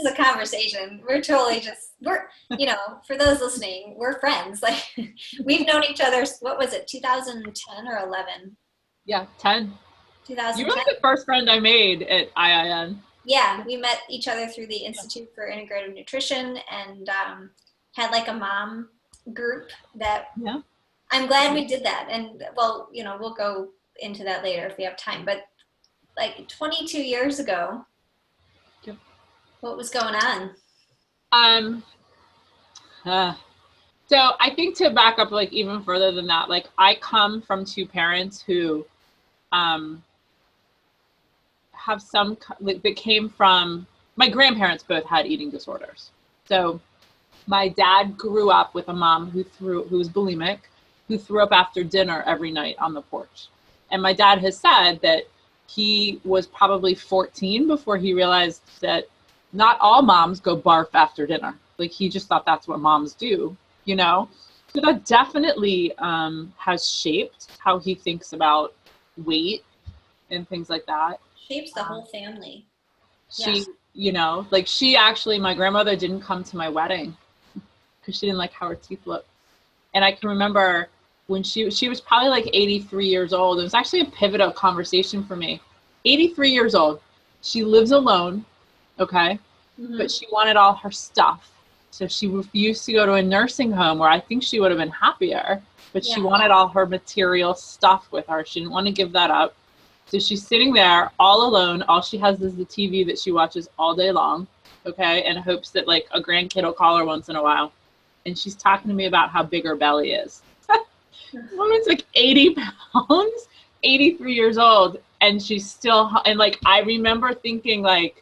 is a conversation. We're totally you know, for those listening, we're friends. Like we've known each other, what was it, 2010 or 11? Yeah, 10. 2010. You were like the first friend I made at IIN. Yeah, we met each other through the Institute for Integrative Nutrition and had like a mom group that I'm glad we did that. And well, you know, we'll go into that later if we have time. But like 22 years ago, what was going on? So I think to back up like even further than that, like I come from two parents who have some, like they came from, my grandparents both had eating disorders. So my dad grew up with a mom who was bulimic, who threw up after dinner every night on the porch. And my dad has said that he was probably 14 before he realized that not all moms go barf after dinner. Like he just thought that's what moms do, you know? So that definitely has shaped how he thinks about weight and things like that. Shapes the whole family. You know, like she actually, my grandmother didn't come to my wedding because she didn't like how her teeth looked. And I can remember when she was probably like 83 years old. It was actually a pivotal conversation for me. 83 years old. She lives alone, okay? Mm-hmm. But she wanted all her stuff. So she refused to go to a nursing home where I think she would have been happier, but she wanted all her material stuff with her. She didn't want to give that up. So she's sitting there all alone. All she has is the TV that she watches all day long, okay, and hopes that like a grandkid will call her once in a while. And she's talking to me about how big her belly is. Woman's like 80 pounds, 83 years old, and she's still, and like I remember thinking like,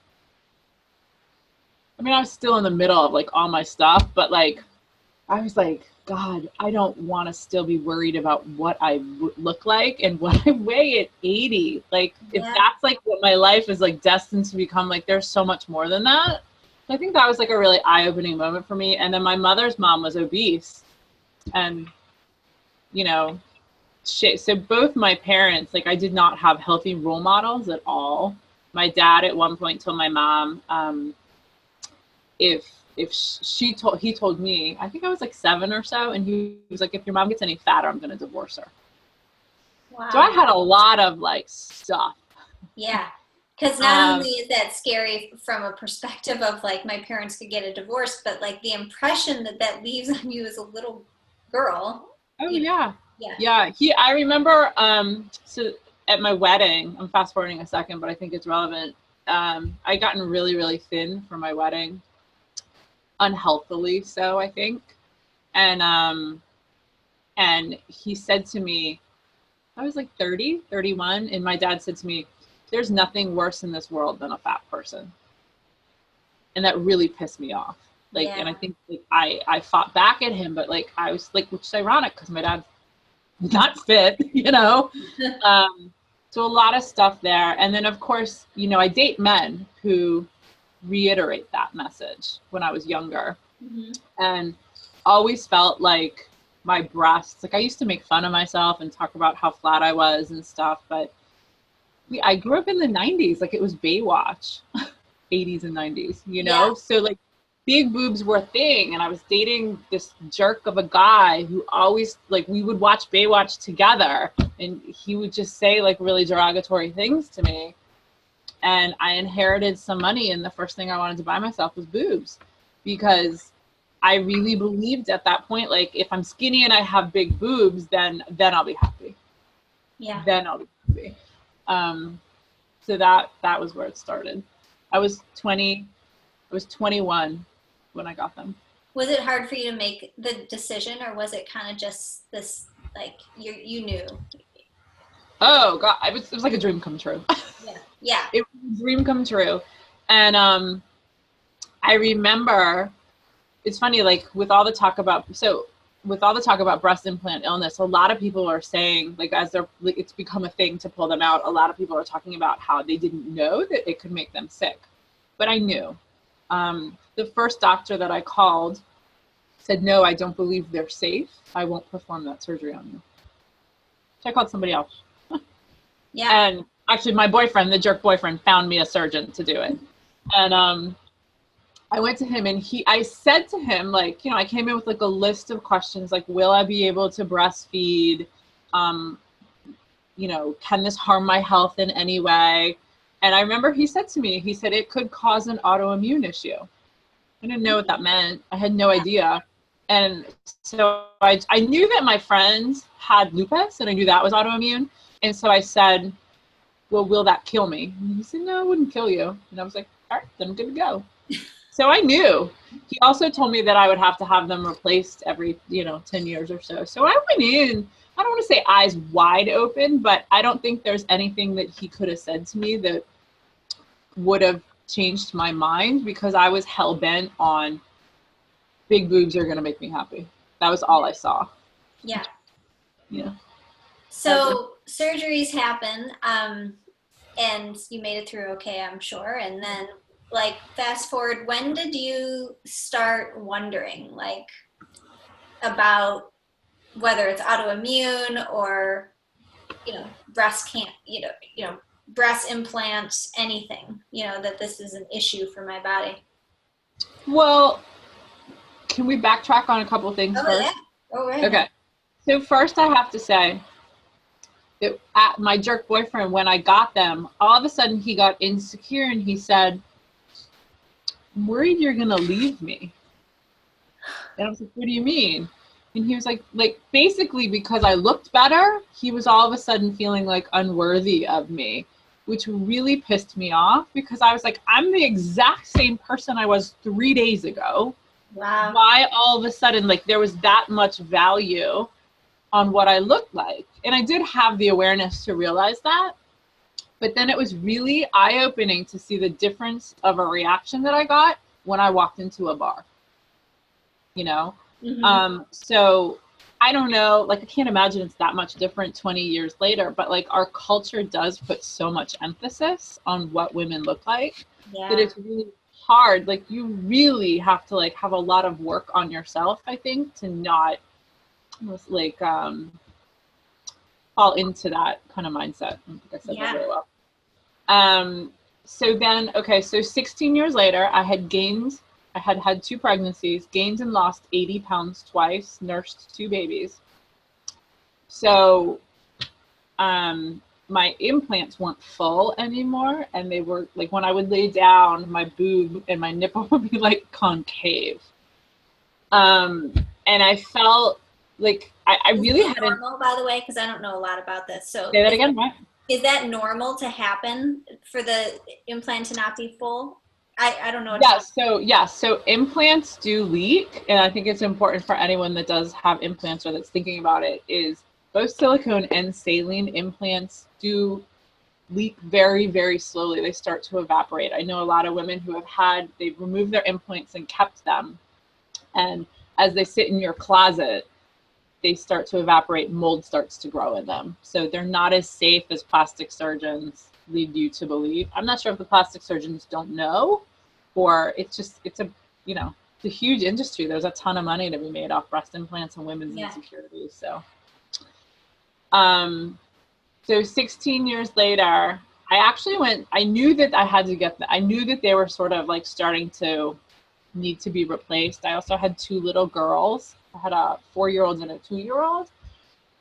I mean, I was still in the middle of like all my stuff, but like, I was like, God, I don't want to still be worried about what I look like and what I weigh at 80. Like, if that's like what my life is like destined to become, like, there's so much more than that. I think that was like a really eye-opening moment for me. And then my mother's mom was obese. And, you know, so both my parents, like, I did not have healthy role models at all. My dad at one point told my mom, he told me, I think I was like 7 or so, and he was like, if your mom gets any fatter, I'm going to divorce her. Wow. So I had a lot of like stuff. Yeah. Because not only is that scary from a perspective of like my parents could get a divorce, but like the impression that leaves on you as a little girl. Oh yeah. I remember, so at my wedding, I'm fast forwarding a second, but I think it's relevant. I gotten really, really thin for my wedding. Unhealthily so, I think. And he said to me, I was like 30, 31, and my dad said to me, there's nothing worse in this world than a fat person. And that really pissed me off. Like, and I think like, I fought back at him, but like, I was like, which is ironic because my dad's not fit, you know? So a lot of stuff there. And then of course, you know, I date men who reiterate that message when I was younger. Mm-hmm. And always felt like my breasts, like I used to make fun of myself and talk about how flat I was and stuff, but I grew up in the 90s, like it was Baywatch, 80s and 90s, you know? Yeah. So like big boobs were a thing, and I was dating this jerk of a guy who always, like, we would watch Baywatch together, and he would just say like really derogatory things to me. And I inherited some money, and the first thing I wanted to buy myself was boobs, because I really believed at that point, like, if I'm skinny and I have big boobs, then I'll be happy. Yeah. Then I'll be happy. So that was where it started. I was 21 when I got them. Was it hard for you to make the decision, or was it kind of just this, like, you knew? Oh God, it was like a dream come true. Yeah. It was a dream come true. And I remember, it's funny, like with all the talk about breast implant illness, a lot of people are saying, like, as they're, like, it's become a thing to pull them out, a lot of people are talking about how they didn't know that it could make them sick. But I knew. The first doctor that I called said, no, I don't believe they're safe. I won't perform that surgery on you. So I called somebody else. Yeah. And actually my boyfriend, the jerk boyfriend, found me a surgeon to do it. And I went to him and I said to him, like, you know, I came in with like a list of questions, like, will I be able to breastfeed? You know, can this harm my health in any way? And I remember he said to me, he said, it could cause an autoimmune issue. I didn't know what that meant. I had no idea. And so I knew that my friends had lupus and I knew that was autoimmune. And so I said, well, will that kill me? And he said, no, it wouldn't kill you. And I was like, all right, then I'm good to go. So I knew. He also told me that I would have to have them replaced every, you know, 10 years or so. So I went in, I don't want to say eyes wide open, but I don't think there's anything that he could have said to me that would have changed my mind, because I was hell bent on big boobs are going to make me happy. That was all I saw. Yeah. Yeah. So surgeries happen, and you made it through okay, I'm sure. And then, like, fast forward, when did you start wondering, like, about whether it's autoimmune or, you know, breast implants, anything, you know, that this is an issue for my body? Well, can we backtrack on a couple of things first? Yeah. Oh, right. Okay. So first I have to say that my jerk boyfriend, when I got them, all of a sudden he got insecure and he said, I'm worried you're going to leave me. And I was like, what do you mean? And he was like basically because I looked better, he was all of a sudden feeling like unworthy of me, which really pissed me off, because I was like, I'm the exact same person I was 3 days ago. Wow. Why all of a sudden, like, there was that much value on what I looked like? And I did have the awareness to realize that. But then it was really eye-opening to see the difference of a reaction that I got when I walked into a bar, you know? Mm-hmm. So I don't know, like, I can't imagine it's that much different 20 years later, but like our culture does put so much emphasis on what women look like that it's really hard. Like, you really have to like have a lot of work on yourself, I think, to not like fall into that kind of mindset. I think I said that really well. So then, okay, so 16 years later, I had had 2 pregnancies, gained and lost 80 pounds twice, nursed 2 babies. So my implants weren't full anymore, and they were like, when I would lay down, my boob and my nipple would be like concave. And I felt like I really had normal, by the way, because I don't know a lot about this. So say that again. What? Is that normal to happen for the implant to not be full? I don't know. So implants do leak, and I think it's important for anyone that does have implants or that's thinking about it, is both silicone and saline implants do leak very, very slowly. They start to evaporate. I know a lot of women who they've removed their implants and kept them, and as they sit in your closet, they start to evaporate, mold starts to grow in them. So they're not as safe as plastic surgeons lead you to believe. I'm not sure if the plastic surgeons don't know, or it's a huge industry. There's a ton of money to be made off breast implants and women's insecurities. So, so 16 years later, I knew that I had to get I knew that they were sort of like starting to need to be replaced. I also had 2 little girls. I had a 4-year-old and a 2-year-old.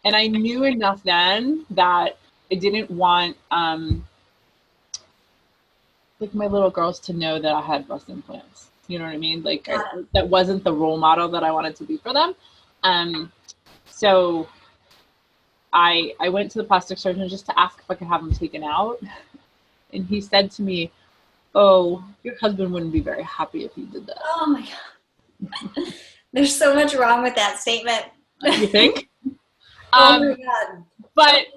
And I knew enough then that I didn't want like my little girls to know that I had breast implants. You know what I mean? Like that wasn't the role model that I wanted to be for them. So I went to the plastic surgeon just to ask if I could have them taken out. And he said to me, oh, your husband wouldn't be very happy if you did that. Oh my God. There's so much wrong with that statement. You think? Oh my God. But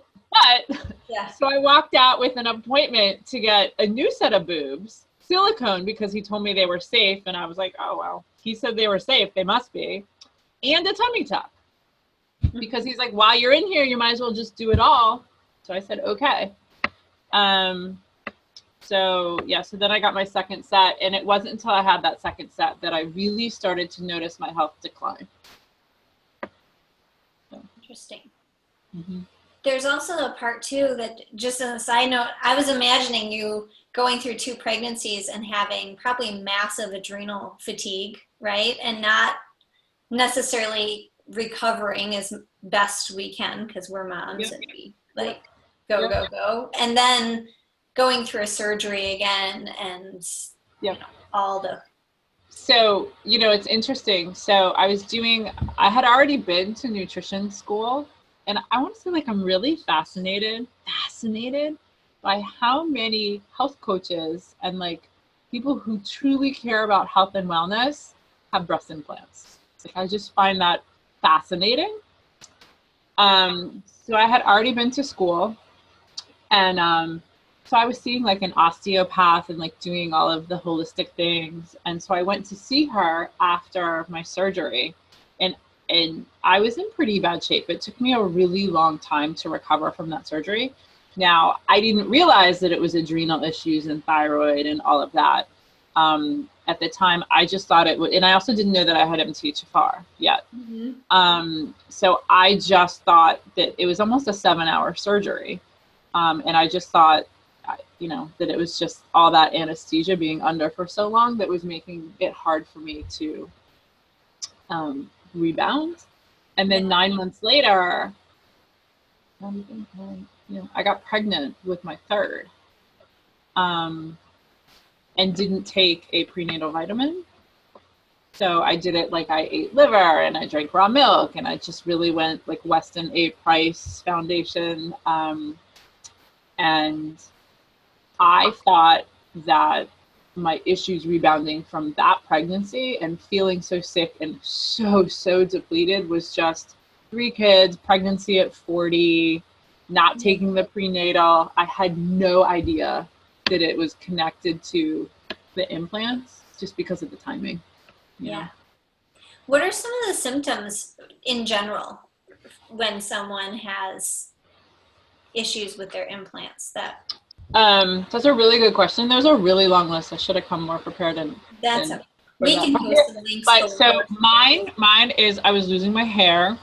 so I walked out with an appointment to get a new set of boobs, silicone, because he told me they were safe. And I was like, oh, well, he said they were safe. They must be. And a tummy tuck. Because he's like, while you're in here, you might as well just do it all. So I said, okay. So then I got my second set, and it wasn't until I had that second set that I really started to notice my health decline. So. Interesting. Mm-hmm. there's also a part too that, just as a side note, I was imagining you going through 2 pregnancies and having probably massive adrenal fatigue, right? And not necessarily recovering as best we can because we're moms and we like go. And then going through a surgery again and all the. So, it's interesting. So I had already been to nutrition school, and I want to say like I'm really fascinated by how many health coaches and like people who truly care about health and wellness have breast implants. Like, I just find that fascinating. So I had already been to school, and so I was seeing like an osteopath and like doing all of the holistic things. And so I went to see her after my surgery, and I was in pretty bad shape. It took me a really long time to recover from that surgery. Now, I didn't realize that it was adrenal issues and thyroid and all of that. At the time, I just thought it would, and I also didn't know that I had MTHFR yet. Mm-hmm. So I just thought that it was almost a 7-hour surgery. And I just thought, that it was just all that anesthesia being under for so long that was making it hard for me to rebound. And then 9 months later, I got pregnant with my third, and didn't take a prenatal vitamin. So I did it like I ate liver and I drank raw milk, and I just really went like Weston A. Price Foundation. And I thought that my issues rebounding from that pregnancy and feeling so sick and so depleted was just 3 kids, pregnancy at 40, not taking the prenatal. I had no idea that it was connected to the implants just because of the timing. Yeah. What are some of the symptoms in general when someone has issues with their implants? That's a really good question. There's a really long list. I should have come more prepared. We can post the links. But so mine is I was losing my hair.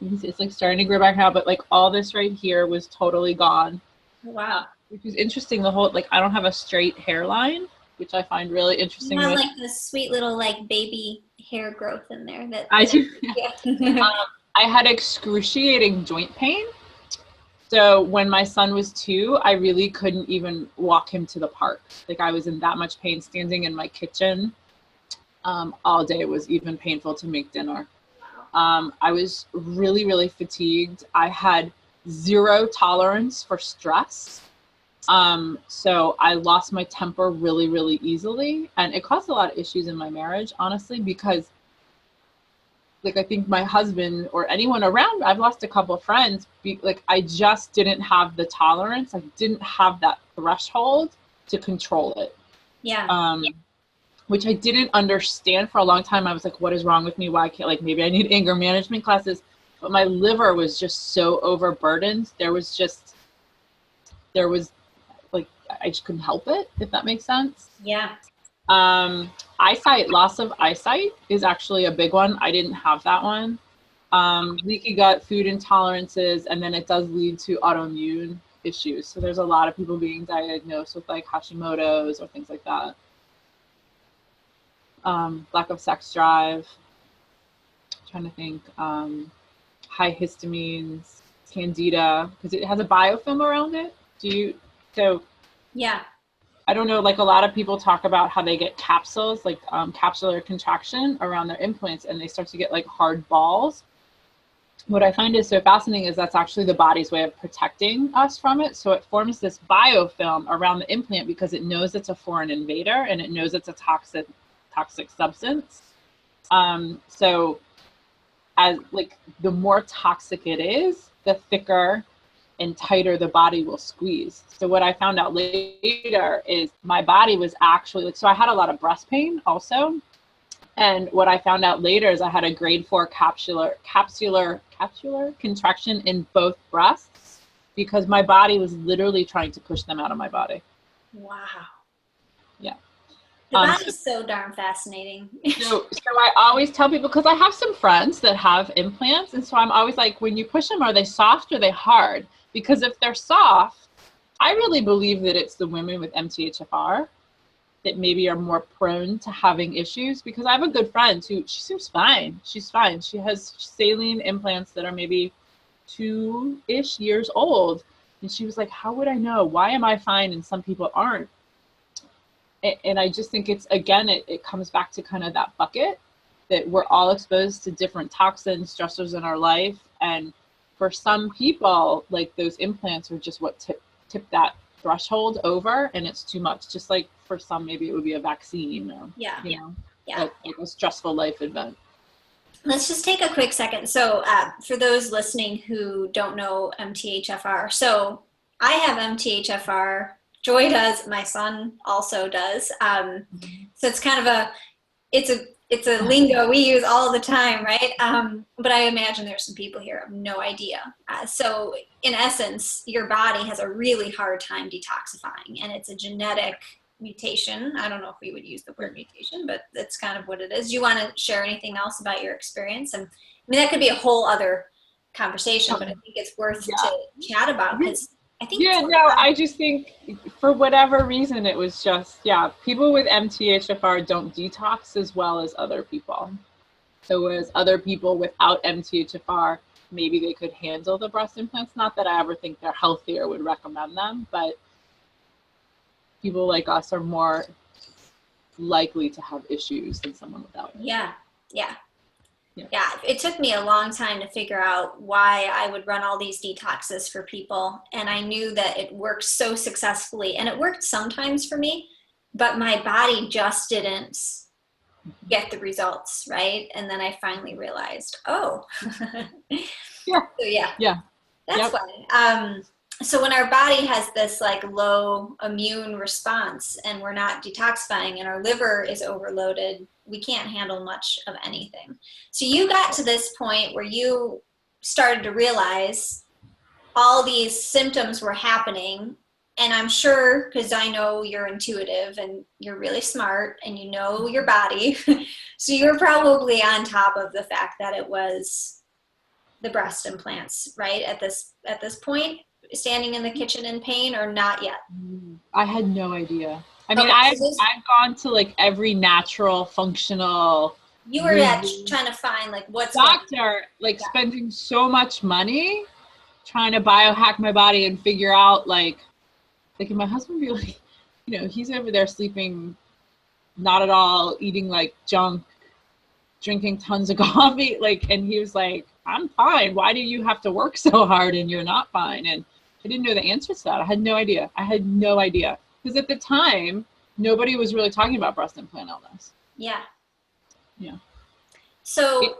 It's like starting to grow back now, but like all this right here was totally gone. Wow. Which is interesting. The whole, like, I don't have a straight hairline, which I find really interesting. You have like this sweet little like baby hair growth in there. I do. Yeah. I had excruciating joint pain. So when my son was 2, I really couldn't even walk him to the park. Like, I was in that much pain standing in my kitchen all day. It was even painful to make dinner. I was really fatigued. I had 0 tolerance for stress. So I lost my temper really easily. And it caused a lot of issues in my marriage, honestly, because like, I think my husband or anyone around, I've lost a couple of friends. Like, I just didn't have the tolerance. I didn't have that threshold to control it. Yeah. Which I didn't understand for a long time. I was like, what is wrong with me? Why can't, like, maybe I need anger management classes. But my liver was just so overburdened. There was like, I just couldn't help it, if that makes sense. Yeah. Loss of eyesight is actually a big one. I didn't have that one. Leaky gut, food intolerances, and then it does lead to autoimmune issues. So there's a lot of people being diagnosed with like Hashimoto's or things like that. Lack of sex drive. I'm trying to think. High histamines, candida, because it has a biofilm around it. Yeah. I don't know, like, a lot of people talk about how they get capsules, like capsular contraction around their implants, and they start to get like hard balls. What I find is so fascinating is that's actually the body's way of protecting us from it. So it forms this biofilm around the implant because it knows it's a foreign invader and it knows it's a toxic substance. So as like the more toxic it is, the thicker and tighter the body will squeeze. So what I found out later is my body was actually like, so I had a lot of breast pain also. And what I found out later is I had a grade 4 capsular contraction in both breasts because my body was literally trying to push them out of my body. Wow. Yeah. The body's so darn fascinating. So I always tell people, because I have some friends that have implants, and so I'm always like, when you push them, are they soft or are they hard? Because if they're soft, I really believe that it's the women with MTHFR that maybe are more prone to having issues, because I have a good friend who, she seems fine. She's fine. She has saline implants that are maybe 2-ish years old. And she was like, how would I know? Why am I fine and some people aren't? And I just think it's, again, it comes back to kind of that bucket that we're all exposed to different toxins, stressors in our life. And for some people, like those implants are just what tip that threshold over, and it's too much. Just like for some, maybe it would be a vaccine or, you know, like a stressful life event. Let's just take a quick second. So for those listening who don't know MTHFR, so I have MTHFR, Joy does, my son also does. So it's kind of it's a lingo we use all the time, right? But I imagine there's some people here who have no idea. So in essence, your body has a really hard time detoxifying, and it's a genetic mutation. I don't know if we would use the word mutation, but that's kind of what it is. Do you want to share anything else about your experience? And I mean, that could be a whole other conversation, but I think it's worth to chat about, because I think I just think for whatever reason, it was just, people with MTHFR don't detox as well as other people. So whereas other people without MTHFR, maybe they could handle the breast implants. Not that I ever think they're healthy or would recommend them, but people like us are more likely to have issues than someone without it. Yeah, it took me a long time to figure out why I would run all these detoxes for people. And I knew that it worked so successfully, and it worked sometimes for me, but my body just didn't get the results, right? And then I finally realized, that's why. So when our body has this like low immune response and we're not detoxifying and our liver is overloaded, we can't handle much of anything. So you got to this point where you started to realize all these symptoms were happening. And I'm sure, because I know you're intuitive and you're really smart and you know your body, so you're probably on top of the fact that it was the breast implants, right? At this point, standing in the kitchen in pain, or not yet? I had no idea. I mean, I've gone to like every natural, functional. You were trying to find like what's doctor, like spending so much money trying to biohack my body and figure out like my husband would be like, you know, he's over there sleeping not at all, eating like junk, drinking tons of coffee, like, and he was like, I'm fine. Why do you have to work so hard and you're not fine? And I didn't know the answer to that. I had no idea. Because at the time, nobody was really talking about breast implant illness. Yeah. So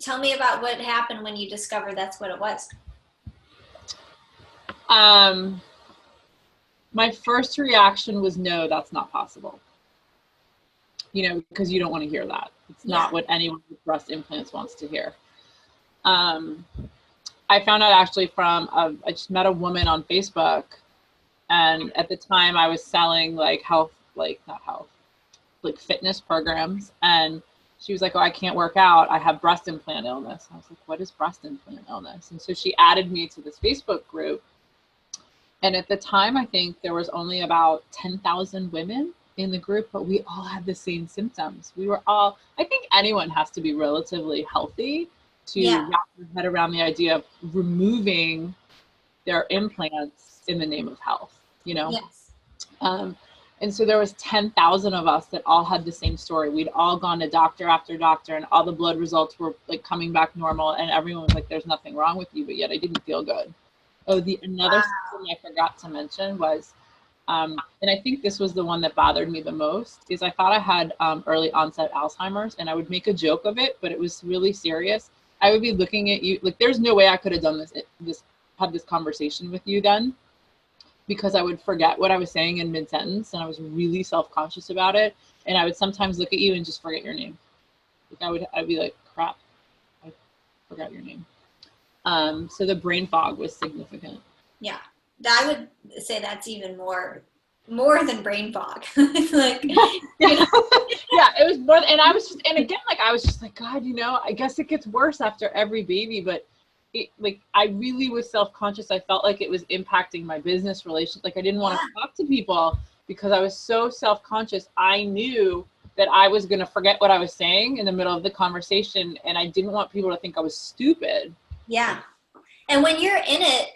tell me about what happened when you discovered that's what it was. My first reaction was, no, that's not possible. You know, because you don't want to hear that. It's not what anyone with breast implants wants to hear. I found out actually from, I just met a woman on Facebook, and at the time I was selling like fitness programs, and she was like, oh, I can't work out. I have breast implant illness. I was like, what is breast implant illness? And so she added me to this Facebook group. And at the time, I think there was only about 10,000 women in the group, but we all had the same symptoms. We were all, I think anyone has to be relatively healthy to wrap their head around the idea of removing their implants in the name of health, you know? Yes. And so there was 10,000 of us that all had the same story. We'd all gone to doctor after doctor, and all the blood results were like coming back normal, and everyone was like, there's nothing wrong with you, but yet I didn't feel good. Oh, another thing I forgot to mention was, and I think this was the one that bothered me the most, is I thought I had early onset Alzheimer's, and I would make a joke of it, but it was really serious. I would be looking at you, like there's no way I could have done had this conversation with you then, because I would forget what I was saying in mid-sentence, and I was really self-conscious about it. And I would sometimes look at you and just forget your name. Like I'd be like, crap, I forgot your name. So the brain fog was significant. Yeah, I would say that's even more more than brain fog. Like, yeah. Yeah, it was more, and I was just, and again, like, I was just like, God, you know, I guess it gets worse after every baby, but like, I really was self-conscious. I felt like it was impacting my business relations. Like, I didn't want to talk to people because I was so self-conscious. I knew that I was going to forget what I was saying in the middle of the conversation, and I didn't want people to think I was stupid. Yeah. And when you're in it,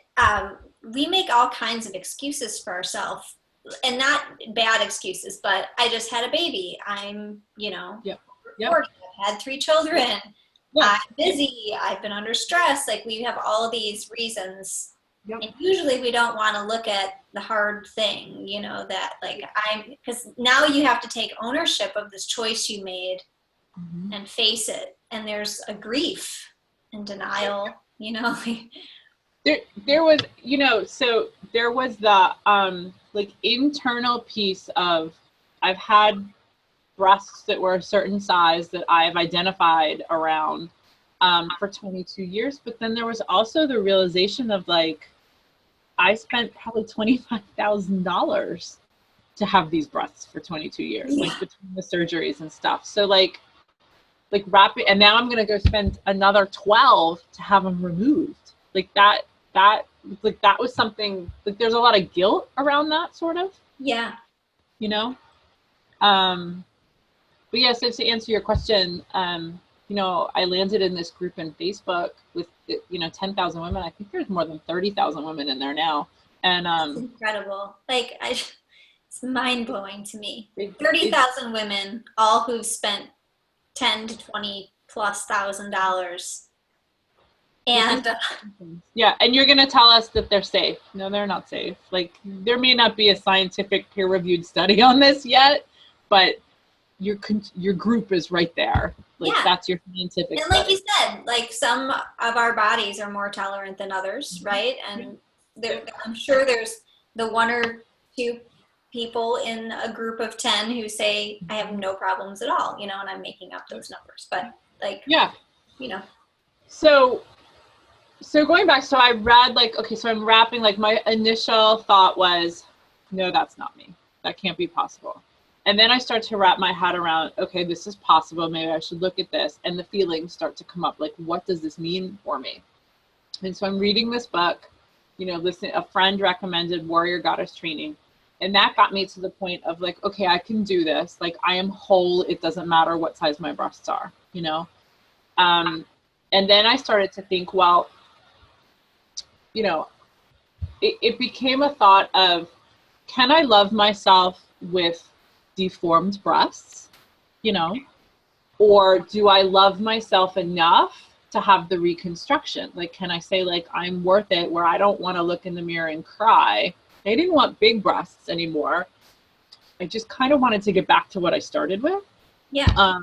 we make all kinds of excuses for ourselves, and not bad excuses, but I just had a baby. I'm, you know, I've had 3 children. I'm busy. I've been under stress. Like, we have all these reasons. And usually we don't want to look at the hard thing, you know, that like because now you have to take ownership of this choice you made and face it. And there's a grief and denial, you know. There was, you know, so there was the like internal piece of, I've had breasts that were a certain size that I've identified around for 22 years. But then there was also the realization of like, I spent probably $25,000 to have these breasts for 22 years, like between the surgeries and stuff. So like rapid, and now I'm going to go spend another 12 to have them removed. Like that was something, like, there's a lot of guilt around that, sort of. Yeah. You know? But yeah, so to answer your question, you know, I landed in this group in Facebook with, you know, 10,000 women. I think there's more than 30,000 women in there now. And it's incredible. Like, it's mind blowing to me. 30,000 women, all who've spent $10,000 to $20,000+. And yeah, and you're gonna tell us that they're safe. No, they're not safe. Like, there may not be a scientific peer-reviewed study on this yet, but your group is right there. Like, that's your scientific and like you said, like, some of our bodies are more tolerant than others, right? And I'm sure there's the 1 or 2 people in a group of 10 who say, I have no problems at all, you know, and I'm making up those numbers, but like, you know. So going back, so I read, like, okay, so I'm wrapping, like, my initial thought was, no, that's not me. That can't be possible. And then I start to wrap my head around, okay, this is possible. Maybe I should look at this. And the feelings start to come up, like, what does this mean for me? And so I'm reading this book, you know, a friend recommended Warrior Goddess Training. And that got me to the point of like, okay, I can do this. Like, I am whole. It doesn't matter what size my breasts are, you know? And then I started to think, well, you know, it became a thought of, can I love myself with deformed breasts, you know, or do I love myself enough to have the reconstruction? Like, can I say, like, I'm worth it, where I don't want to look in the mirror and cry? I didn't want big breasts anymore. I just kind of wanted to get back to what I started with. Yeah.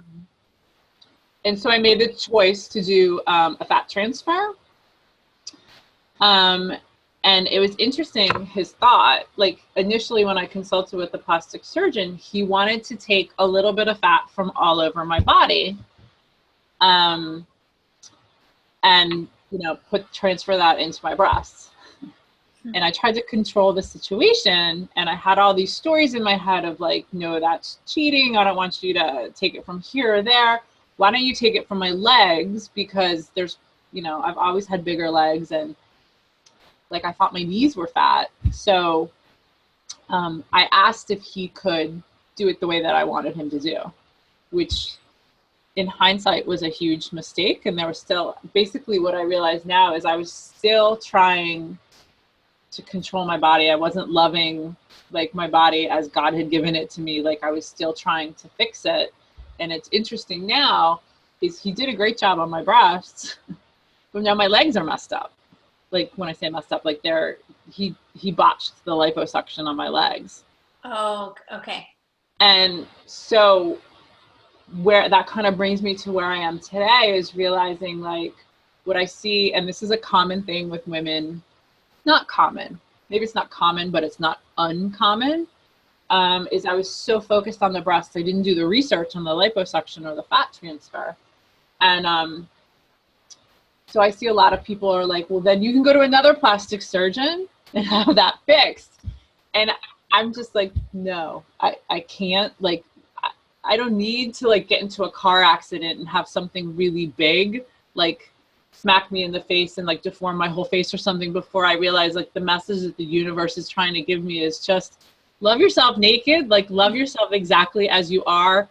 And so I made the choice to do a fat transfer. And it was interesting, his thought, like, initially when I consulted with the plastic surgeon, he wanted to take a little bit of fat from all over my body, and, you know, transfer that into my breasts. And I tried to control the situation, and I had all these stories in my head of like, no, that's cheating. I don't want you to take it from here or there. Why don't you take it from my legs? Because there's, you know, I've always had bigger legs, and like, I thought my knees were fat. So I asked if he could do it the way that I wanted him to do, which in hindsight was a huge mistake. And there was still, basically what I realize now is I was still trying to control my body. I wasn't loving like my body as God had given it to me. Like, I was still trying to fix it. And it's interesting now is he did a great job on my breasts, but now my legs are messed up. Like, when I say messed up, like he botched the liposuction on my legs. Oh, okay. And so where that kind of brings me to where I am today is realizing, like, what I see, and this is a common thing with women, not common, maybe it's not common, but it's not uncommon, is I was so focused on the breasts, I didn't do the research on the liposuction or the fat transfer. And so I see a lot of people are like, well, then you can go to another plastic surgeon and have that fixed. And I'm just like, no, I can't, like, I don't need to like get into a car accident and have something really big, like smack me in the face and like deform my whole face or something before I realize like the message that the universe is trying to give me is just love yourself naked, like love yourself exactly as you are.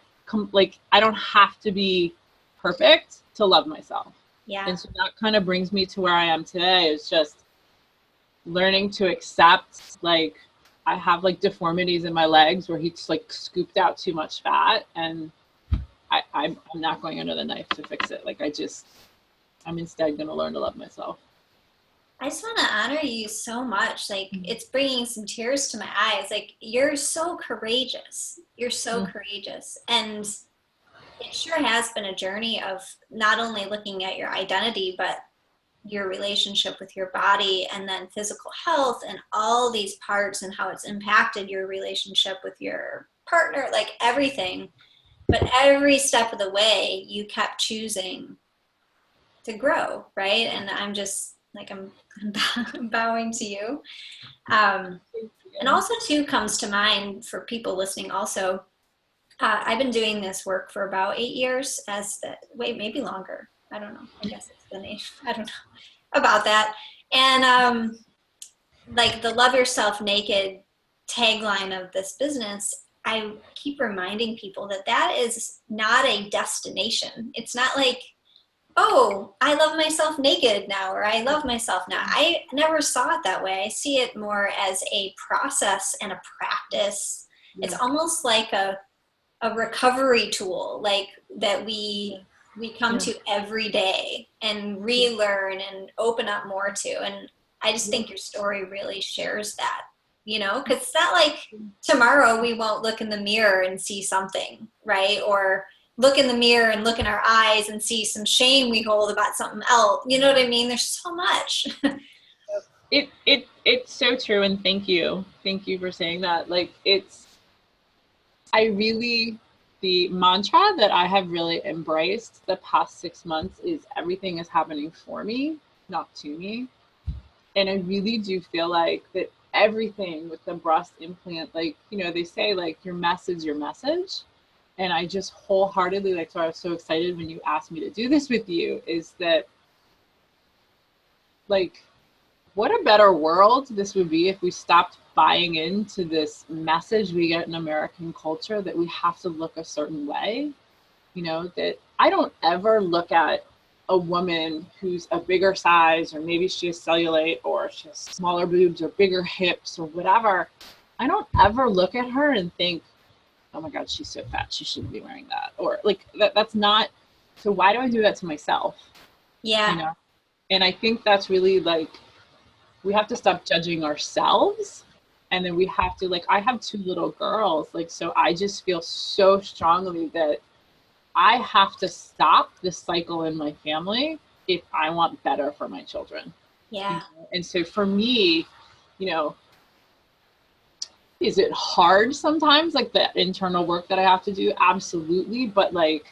Like, I don't have to be perfect to love myself. Yeah. And so that kind of brings me to where I am today, is just learning to accept, like, I have like deformities in my legs where he's like scooped out too much fat, and I'm not going under the knife to fix it. Like, I'm instead going to learn to love myself. I just want to honor you so much. Like, it's bringing some tears to my eyes. Like, you're so courageous. You're so courageous. And it sure has been a journey of not only looking at your identity, but your relationship with your body, and then physical health and all these parts and how it's impacted your relationship with your partner, like everything. But every step of the way, you kept choosing to grow, right? And I'm just like, I'm bowing to you. And also too comes to mind for people listening also, I've been doing this work for about 8 years maybe longer. I don't know. I guess it's been 8. I don't know about that. And like the Love Yourself Naked tagline of this business, I keep reminding people that that is not a destination. It's not like, oh, I love myself naked now, or I love myself now. I never saw it that way. I see it more as a process and a practice. Yeah. It's almost like a recovery tool, like that we come to every day and relearn and open up more to. And I just think your story really shares that, you know, because it's not like tomorrow we won't look in the mirror and see something, right? Or look in the mirror and look in our eyes and see some shame we hold about something else. You know what I mean? There's so much. It's so true. And thank you for saying that. Like, the mantra that I have really embraced the past 6 months is everything is happening for me, not to me. And I really do feel like that everything with the breast implant, like, you know, they say like your mess is your message. And I just wholeheartedly, like, so I was so excited when you asked me to do this with you, is that, like, what a better world this would be if we stopped buying into this message we get in American culture that we have to look a certain way. You know, that I don't ever look at a woman who's a bigger size, or maybe she has cellulite, or she has smaller boobs or bigger hips or whatever. I don't ever look at her and think, oh my God, she's so fat, she shouldn't be wearing that. Or like that's not, so why do I do that to myself? Yeah. You know? And I think that's really like, we have to stop judging ourselves. And then we have to, like, I have 2 little girls, like, so I just feel so strongly that I have to stop this cycle in my family if I want better for my children. Yeah. You know? And so for me, you know, is it hard sometimes, like the internal work that I have to do? Absolutely. But like,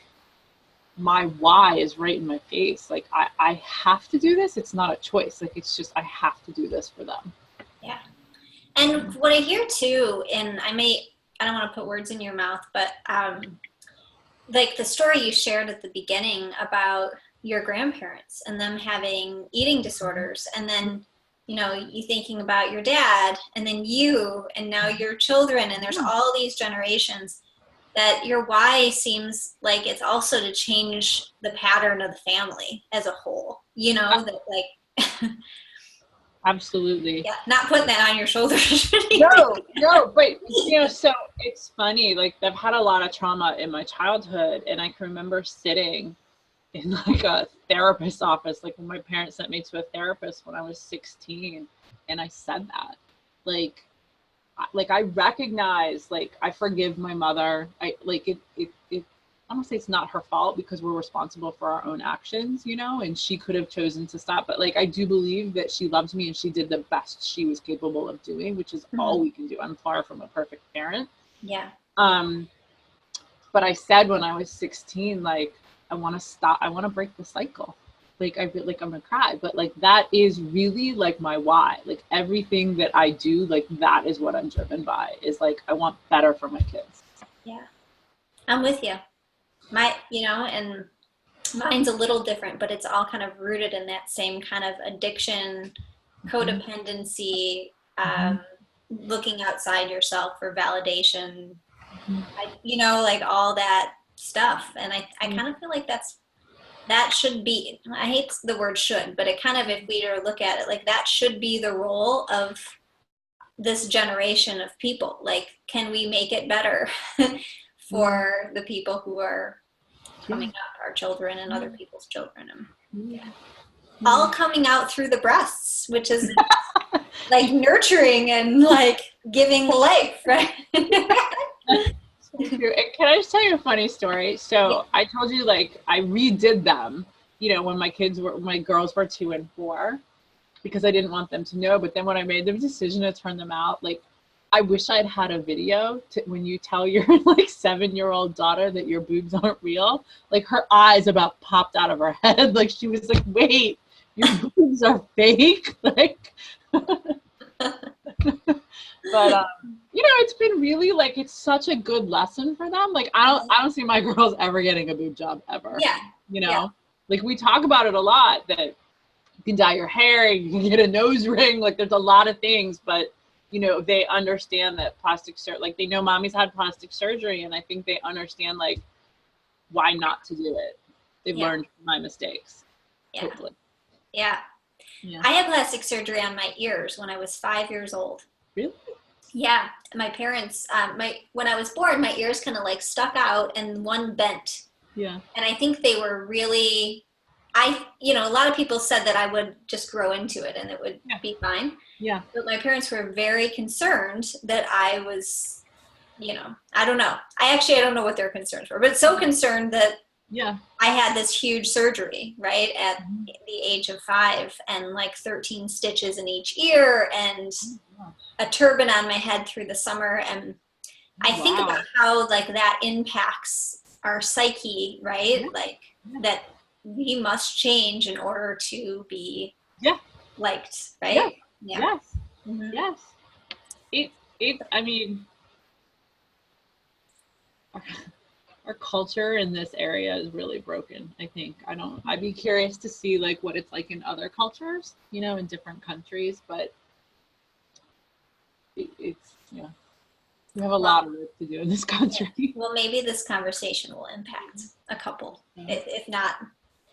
my why is right in my face. Like, I have to do this. It's not a choice. Like, it's just, I have to do this for them. Yeah. And what I hear too, and I don't want to put words in your mouth, but like the story you shared at the beginning about your grandparents and them having eating disorders, and then, you know, you thinking about your dad, and then you, and now your children, and there's all these generations, that your why seems like it's also to change the pattern of the family as a whole, you know, that like... Absolutely. Yeah, not putting that on your shoulders. No, but you know, so it's funny, like I've had a lot of trauma in my childhood, and I can remember sitting in like a therapist's office, like when my parents sent me to a therapist when I was 16, and I said that, like I recognize, like, I forgive my mother. I I'm gonna say it's not her fault, because we're responsible for our own actions, you know, and she could have chosen to stop. But like, I do believe that she loved me and she did the best she was capable of doing, which is all we can do. I'm far from a perfect parent. Yeah. But I said when I was 16, like, I want to stop. I want to break the cycle. like I feel like I'm gonna cry, but like that is really like my why. Like everything that I do, like that is what I'm driven by, is like I want better for my kids. Yeah, I'm with you. And mine's a little different, but it's all kind of rooted in that same kind of addiction, codependency, looking outside yourself for validation, like all that stuff. And I kind of feel like that should be, I hate the word should, but it kind of, if we were to look at it, like that should be the role of this generation of people. Like, can we make it better for the people who are coming up, our children and other people's children? And all coming out through the breasts, which is like nurturing and like giving life, right? And can I just tell you a funny story? So I told you, like, I redid them, when my girls were 2 and 4, because I didn't want them to know. But then when I made the decision to turn them out, like, I wish I'd had a video when you tell your like 7-year-old daughter that your boobs aren't real, like her eyes about popped out of her head. Like she was like, wait, your boobs are fake? Like, but it's been really like, it's such a good lesson for them. Like I don't see my girls ever getting a boob job ever. Like we talk about it a lot, that you can dye your hair, you can get a nose ring, like there's a lot of things, but they understand that like they know mommy's had plastic surgery, and I think they understand like why not to do it. They've learned from my mistakes. Hopefully. Yeah. I had plastic surgery on my ears when I was 5 years old. Really? Yeah. My parents, when I was born, my ears kind of like stuck out and one bent. Yeah. And I think they were really, a lot of people said that I would just grow into it and it would be fine. Yeah. But my parents were very concerned that I was, I don't know. I don't know what their concerns were, but so concerned that I had this huge surgery, right, at the age of 5, and like 13 stitches in each ear and a turban on my head through the summer. And I think about how like that impacts our psyche, right? Like that we must change in order to be liked, right? Yes. Yes. I mean, our culture in this area is really broken, I think. I'd be curious to see like what it's like in other cultures, in different countries, but we have a lot of work to do in this country. Well, maybe this conversation will impact a couple, if not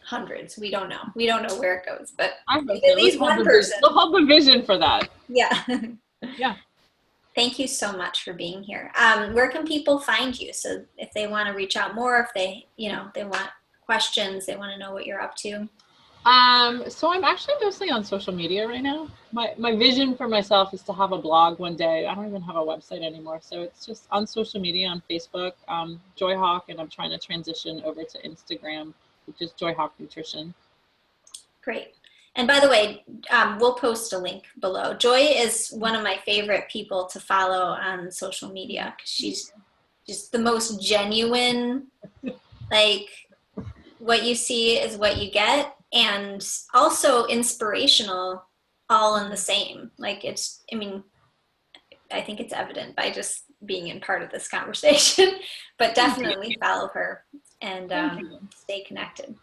hundreds. We don't know. We don't know where it goes, but at least one person. We'll hold the vision for that. Yeah. Yeah. Thank you so much for being here. Where can people find you? So if they want to reach out more, if they, they want questions, they want to know what you're up to. So I'm actually mostly on social media right now. My vision for myself is to have a blog one day. I don't even have a website anymore. So it's just on social media, on Facebook, Joy Hawk, and I'm trying to transition over to Instagram, which is Joy Hawk Nutrition. Great. And by the way, we'll post a link below. Joy is one of my favorite people to follow on social media, because she's just the most genuine, like what you see is what you get, and also inspirational, all in the same. Like I think it's evident by just being in part of this conversation, but definitely follow her and stay connected.